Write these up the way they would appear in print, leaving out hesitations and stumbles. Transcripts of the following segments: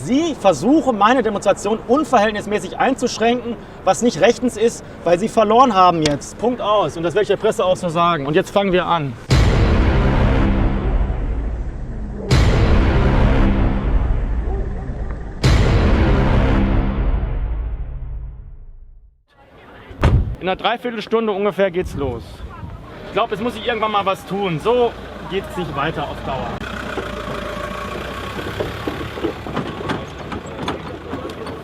Sie versuchen, meine Demonstration unverhältnismäßig einzuschränken, was nicht rechtens ist, weil Sie verloren haben jetzt. Punkt aus. Und das werde ich der Presse auch so sagen. Und jetzt fangen wir an. In einer Dreiviertelstunde ungefähr geht's los. Ich glaube, es muss sich irgendwann mal was tun. So geht es nicht weiter auf Dauer.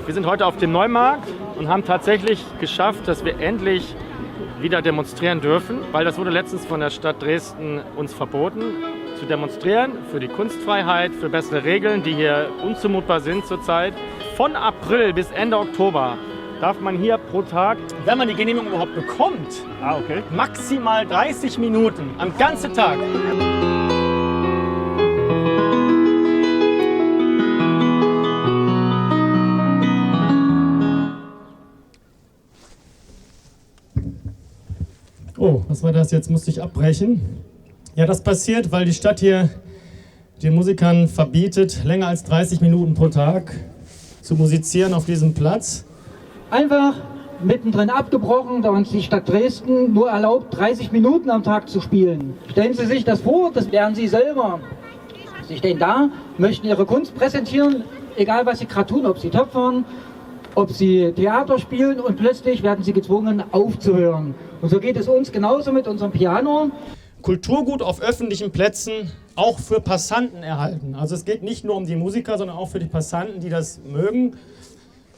Wir sind heute auf dem Neumarkt und haben tatsächlich geschafft, dass wir endlich wieder demonstrieren dürfen, weil das wurde letztens von der Stadt Dresden uns verboten, zu demonstrieren für die Kunstfreiheit, für bessere Regeln, die hier unzumutbar sind zurzeit. Von April bis Ende Oktober darf man hier pro Tag, wenn man die Genehmigung überhaupt bekommt, maximal 30 Minuten am ganzen Tag. Oh, was war das jetzt? Musste ich abbrechen. Ja, das passiert, weil die Stadt hier den Musikern verbietet, länger als 30 Minuten pro Tag zu musizieren auf diesem Platz. Einfach mittendrin abgebrochen, da uns die Stadt Dresden nur erlaubt, 30 Minuten am Tag zu spielen. Stellen Sie sich das vor, das wären Sie selber. Sie stehen da, möchten Ihre Kunst präsentieren, egal was Sie gerade tun, ob Sie töpfern, ob Sie Theater spielen und plötzlich werden Sie gezwungen aufzuhören. Und so geht es uns genauso mit unserem Piano. Kulturgut auf öffentlichen Plätzen auch für Passanten erhalten. Also es geht nicht nur um die Musiker, sondern auch für die Passanten, die das mögen.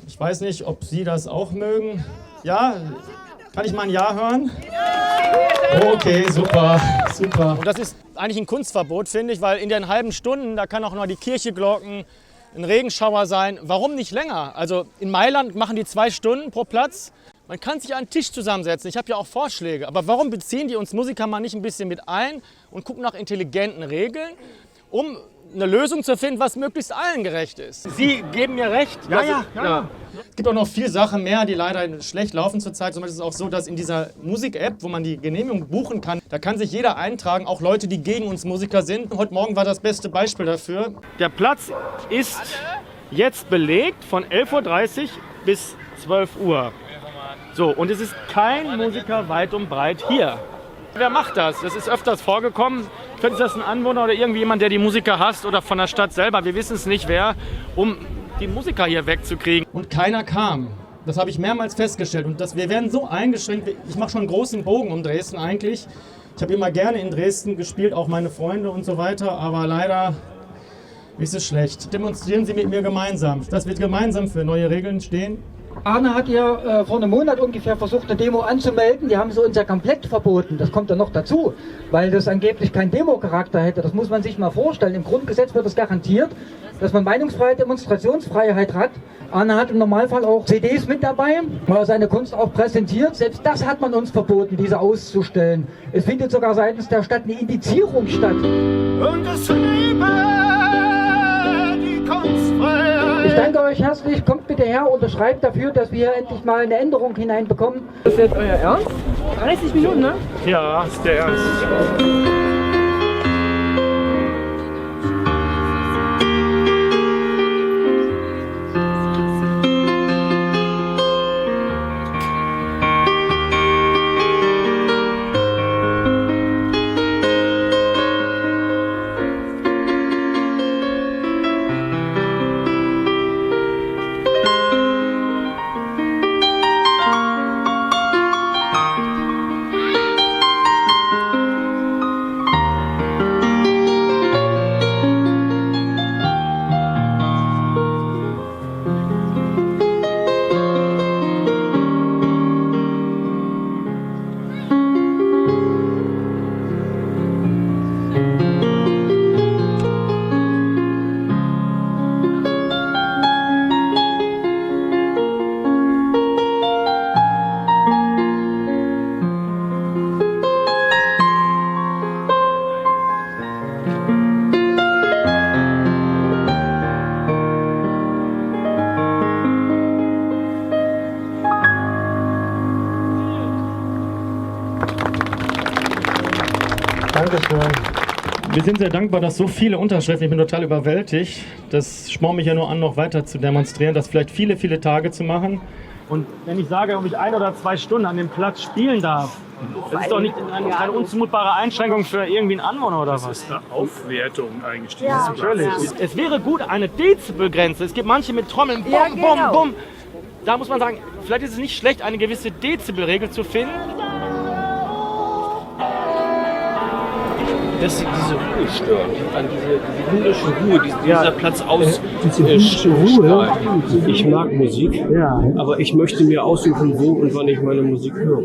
Ich weiß nicht, ob Sie das auch mögen. Ja? Kann ich mal ein Ja hören? Okay, super, super. Und das ist eigentlich ein Kunstverbot, finde ich, weil in den halben Stunden, da kann auch noch die Kirche glocken, ein Regenschauer sein. Warum nicht länger? Also in Mailand machen die 2 Stunden pro Platz. Man kann sich an einen Tisch zusammensetzen. Ich habe ja auch Vorschläge. Aber warum beziehen die uns Musiker mal nicht ein bisschen mit ein und gucken nach intelligenten Regeln, um eine Lösung zu finden, was möglichst allen gerecht ist? Sie geben mir recht. Ja. Es gibt auch noch viele Sachen mehr, die leider schlecht laufen zurzeit. Zum Beispiel ist es auch so, dass in dieser Musik-App, wo man die Genehmigung buchen kann, da kann sich jeder eintragen, auch Leute, die gegen uns Musiker sind. Heute Morgen war das beste Beispiel dafür. Der Platz ist jetzt belegt von 11:30 Uhr bis 12 Uhr. So, und es ist kein Musiker weit und breit hier. Wer macht das? Das ist öfters vorgekommen. Könnte das ein Anwohner oder irgendwie jemand, der die Musiker hasst oder von der Stadt selber? Wir wissen es nicht wer, um die Musiker hier wegzukriegen. Und keiner kam. Das habe ich mehrmals festgestellt. Und wir werden so eingeschränkt. Ich mache schon einen großen Bogen um Dresden eigentlich. Ich habe immer gerne in Dresden gespielt, auch meine Freunde und so weiter. Aber leider ist es schlecht. Demonstrieren Sie mit mir gemeinsam, dass wir gemeinsam für neue Regeln stehen. Arne hat ja vor einem Monat ungefähr versucht, eine Demo anzumelden. Die haben sie uns ja komplett verboten. Das kommt ja noch dazu, weil das angeblich keinen Demo-Charakter hätte. Das muss man sich mal vorstellen. Im Grundgesetz wird es garantiert, dass man Meinungsfreiheit, Demonstrationsfreiheit hat. Arne hat im Normalfall auch CDs mit dabei, wo er seine Kunst auch präsentiert. Selbst das hat man uns verboten, diese auszustellen. Es findet sogar seitens der Stadt eine Indizierung statt. Und es lebe die Kunstfreiheit. Ich danke euch herzlich, kommt bitte her, unterschreibt dafür, dass wir hier endlich mal eine Änderung hineinbekommen. Das ist jetzt euer Ernst? 30 Minuten, ne? Ja, ist der Ernst. Dankeschön. Wir sind sehr dankbar, dass so viele Unterschriften, ich bin total überwältigt. Das spornt mich ja nur an, noch weiter zu demonstrieren, das vielleicht viele, viele Tage zu machen. Und wenn ich sage, ob ich 1 oder 2 Stunden an dem Platz spielen darf, das ist doch nicht keine unzumutbare Einschränkung für irgendwie einen Anwohner oder was? Das ist eine Aufwertung eigentlich dieses Ja, natürlich. Es wäre gut, eine Dezibelgrenze. Es gibt manche mit Trommeln, bum, bum, bum. Da muss man sagen, vielleicht ist es nicht schlecht, eine gewisse Dezibelregel zu finden. Dass sie diese Ruhe stört, an diese himmlische Ruhe, die dieser Platz ausstrahlt. Ich mag Musik, aber ich möchte mir aussuchen, wo und wann ich meine Musik höre.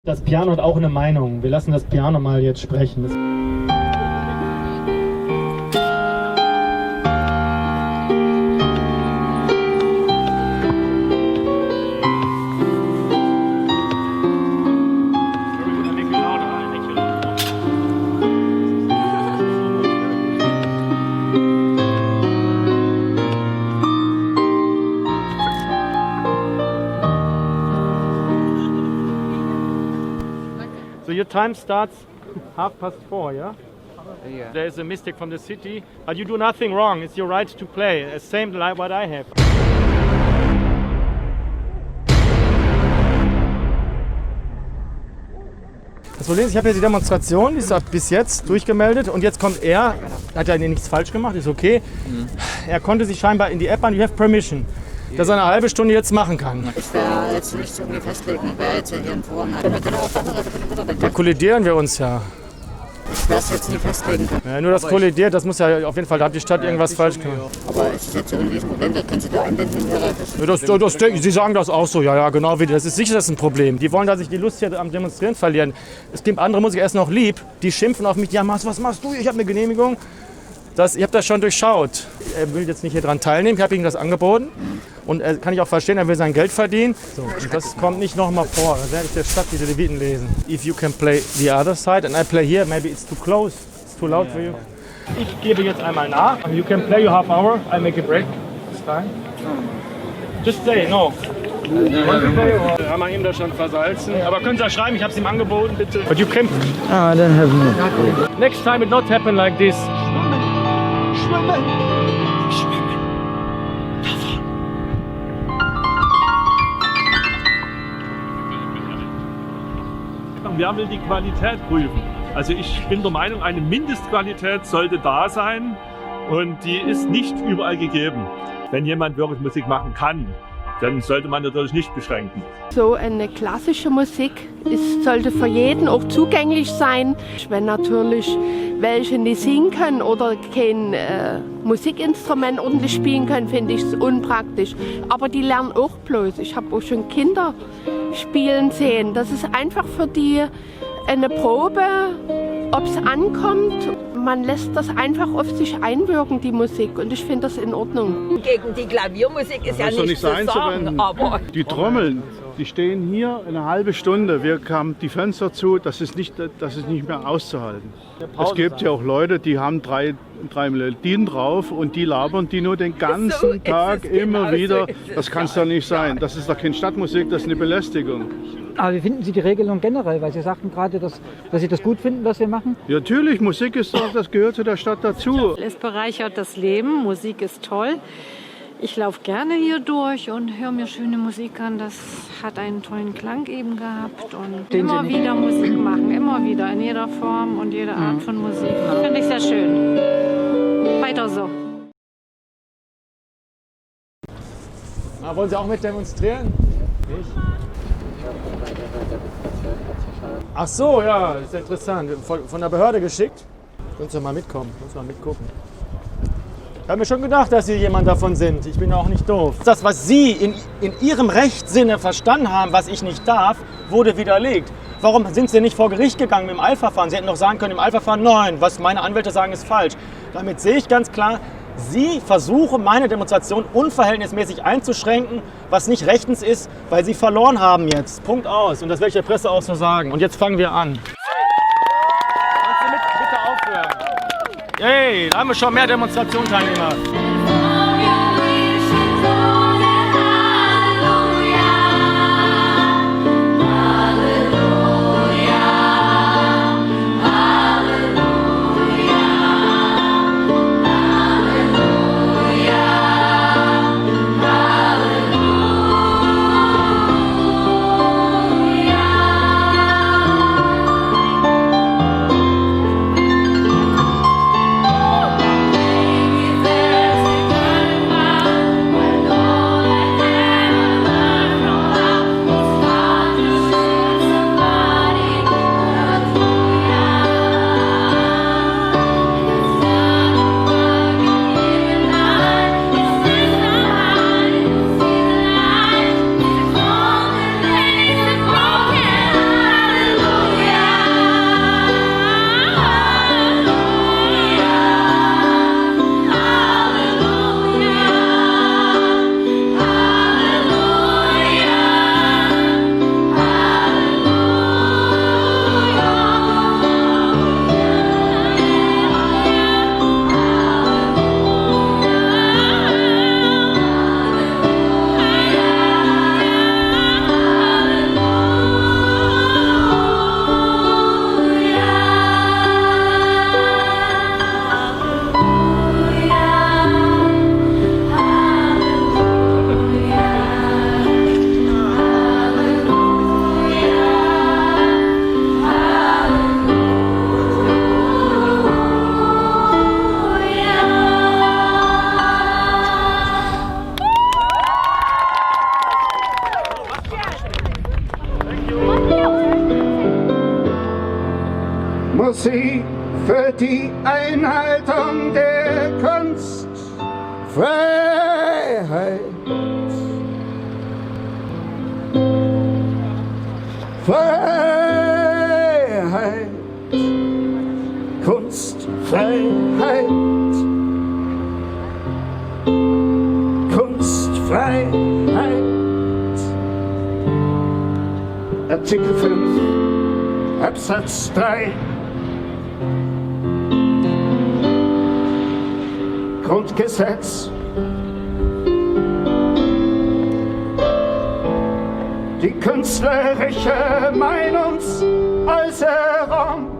Das Piano hat auch eine Meinung. Wir lassen das Piano mal jetzt sprechen. So your time starts 4:30, yeah? Yeah. There is a mystic from the city, but you do nothing wrong. It's your right to play, same like what I have. Das Problem ist, ich habe hier die Demonstration, die ist bis jetzt durchgemeldet und jetzt kommt er, hat ja nichts falsch gemacht, ist okay. Er konnte sich scheinbar in die App an, you have permission, dass er eine halbe Stunde jetzt machen kann. Ich werde jetzt nicht irgendwie festlegen, wer jetzt hier vorne hat. Da kollidieren wir uns ja. Ich werde es jetzt nicht festlegen können. Ja, nur das kollidiert, das muss ja auf jeden Fall, da hat die Stadt irgendwas falsch gemacht. Aber ist es jetzt irgendwie das Problem, das können Sie da einbinden? Sie sagen das auch so, ja, genau wie das ist sicher, das ist ein Problem. Die wollen, dass ich die Lust hier am Demonstrieren verlieren. Es gibt andere Musiker, erst noch lieb, die schimpfen auf mich, ja, was machst du? Ich habe eine Genehmigung. Ich habe das schon durchschaut. Er will jetzt nicht hier dran teilnehmen, ich habe ihm das angeboten. Und kann ich auch verstehen, er will sein Geld verdienen. So, und das kommt nicht nochmal vor. Da werde ich der Stadt die Leviten lesen. If you can play the other side and I play here, maybe it's too close, it's too loud for you. Ich gebe jetzt einmal nach. You can play your half hour, I make a break. It's fine. Just stay, no. Wir haben ihm das schon versalzen. Aber können Sie das schreiben? Ich habe es ihm angeboten, bitte. But you can. Ah, I don't have no. Next time it not happen like this. Wer will die Qualität prüfen? Also ich bin der Meinung, eine Mindestqualität sollte da sein und die ist nicht überall gegeben. Wenn jemand wirklich Musik machen kann, dann sollte man natürlich nicht beschränken. So eine klassische Musik sollte für jeden auch zugänglich sein. Wenn natürlich welche nicht singen können oder kein Musikinstrument ordentlich spielen können, finde ich es unpraktisch. Aber die lernen auch bloß. Ich habe auch schon Kinder spielen sehen. Das ist einfach für die eine Probe, ob es ankommt. Man lässt das einfach auf sich einwirken, die Musik. Und ich finde das in Ordnung. Gegen die Klaviermusik ist ja nicht zu sagen, aber... Die Trommeln, die stehen hier eine halbe Stunde. Wir haben die Fenster zu, das ist nicht mehr auszuhalten. Es gibt ja auch Leute, die haben drei Melodien drauf und die labern die nur den ganzen Tag immer wieder. Das kann es doch nicht sein. Das ist doch keine Stadtmusik, das ist eine Belästigung. Aber wie finden Sie die Regelung generell? Weil Sie sagten gerade, dass Sie das gut finden, was wir machen. Ja, natürlich, Musik ist doch, das gehört zu der Stadt dazu. Es bereichert das Leben, Musik ist toll. Ich laufe gerne hier durch und höre mir schöne Musik an. Das hat einen tollen Klang eben gehabt. Und immer wieder Musik machen, immer wieder, in jeder Form und jeder Art von Musik. Finde ich sehr schön. Weiter so. Wollen Sie auch mit demonstrieren? Nicht? Ach so, ja, das ist interessant. Von der Behörde geschickt. Können Sie mal mitkommen, können Sie mal mitgucken. Ich habe mir schon gedacht, dass Sie jemand davon sind. Ich bin ja auch nicht doof. Das, was Sie in Ihrem Rechtssinne verstanden haben, was ich nicht darf, wurde widerlegt. Warum sind Sie nicht vor Gericht gegangen mit dem Eilverfahren? Sie hätten doch sagen können, im Eilverfahren nein, was meine Anwälte sagen, ist falsch. Damit sehe ich ganz klar, Sie versuchen, meine Demonstration unverhältnismäßig einzuschränken, was nicht rechtens ist, weil Sie verloren haben jetzt. Punkt aus. Und das werde ich der Presse auch so sagen. Und jetzt fangen wir an. Kannst du bitte aufhören? Hey, da haben wir schon mehr Demonstrationsteilnehmer. Musik für die Einhaltung der Kunst, Freiheit, Freiheit, Kunstfreiheit, Kunstfreiheit. Artikel 5, Absatz 3. Grundgesetz. Die künstlerische Meinungsäußerung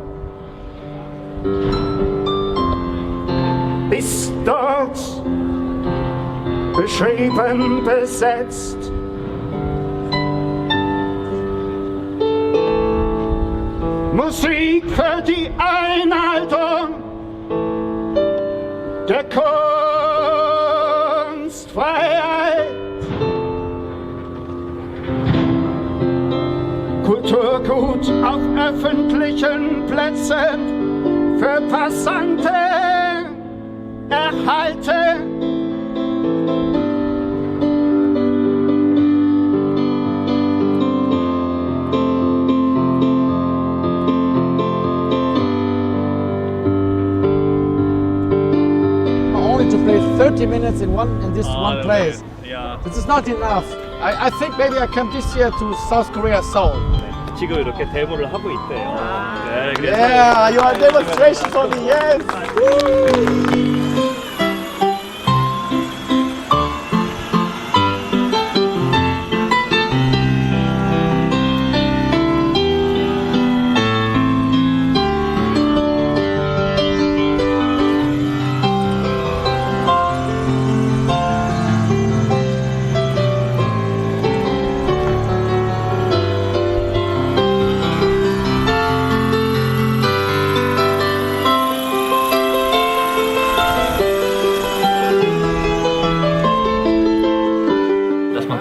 ist dort beschrieben, besetzt. Musik für die Einhaltung der Kunstfreiheit, Kulturgut auf öffentlichen Plätzen für Passanten erhalten. To play 30 minutes in this one place. Yeah. This is not enough. I think maybe I come this year to South Korea, Seoul. 지금 이렇게 데모를 하고 있대요. 네, 그래서 Yeah, you are demonstration for me. Yes.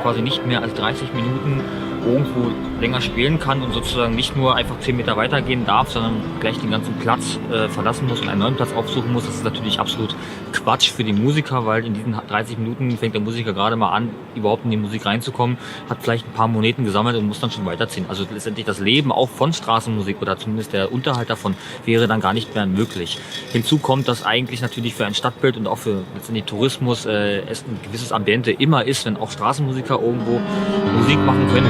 quasi nicht mehr als 30 Minuten irgendwo länger spielen kann und sozusagen nicht nur einfach 10 Meter weitergehen darf, sondern gleich den ganzen Platz verlassen muss und einen neuen Platz aufsuchen muss. Das ist natürlich absolut Quatsch für die Musiker, weil in diesen 30 Minuten fängt der Musiker gerade mal an, überhaupt in die Musik reinzukommen, hat vielleicht ein paar Moneten gesammelt und muss dann schon weiterziehen. Also letztendlich das Leben auch von Straßenmusik oder zumindest der Unterhalt davon wäre dann gar nicht mehr möglich. Hinzu kommt, dass eigentlich natürlich für ein Stadtbild und auch für letztendlich Tourismus es ein gewisses Ambiente immer ist, wenn auch Straßenmusiker irgendwo Musik machen können.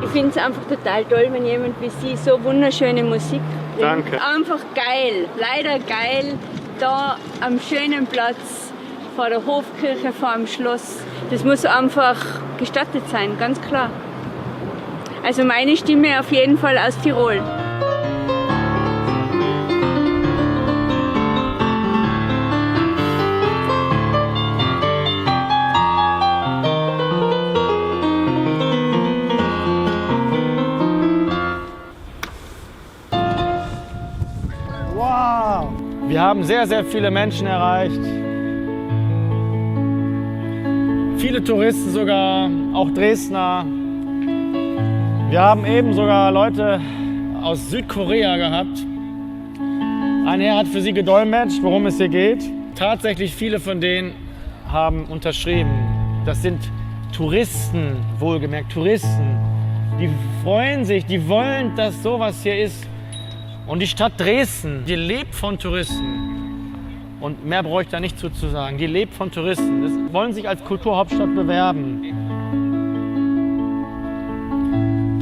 Ich finde es einfach total toll, wenn jemand wie Sie so wunderschöne Musik bringt. Danke. Einfach geil, leider geil, da am schönen Platz vor der Hofkirche, vor dem Schloss. Das muss einfach gestattet sein, ganz klar. Also meine Stimme auf jeden Fall aus Tirol. Wow! Wir haben sehr, sehr viele Menschen erreicht. Viele Touristen sogar, auch Dresdner. Wir haben eben sogar Leute aus Südkorea gehabt. Ein Herr hat für sie gedolmetscht, worum es hier geht. Tatsächlich viele von denen haben unterschrieben. Das sind Touristen, wohlgemerkt Touristen. Die freuen sich, die wollen, dass sowas hier ist. Und die Stadt Dresden, die lebt von Touristen. Und mehr brauche ich da nicht zu sagen. Die lebt von Touristen. Das wollen sich als Kulturhauptstadt bewerben.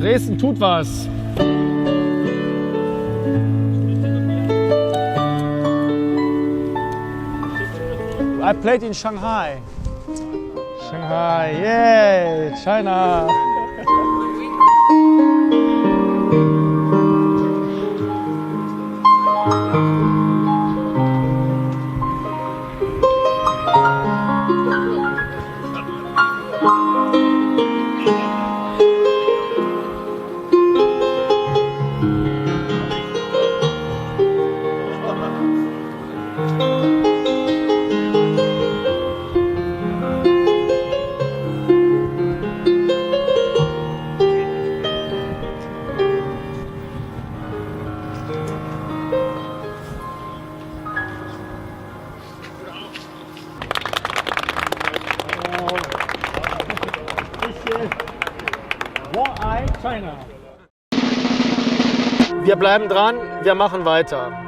Dresden tut was. I played in Shanghai. Shanghai, yay, China. Wir bleiben dran, wir machen weiter.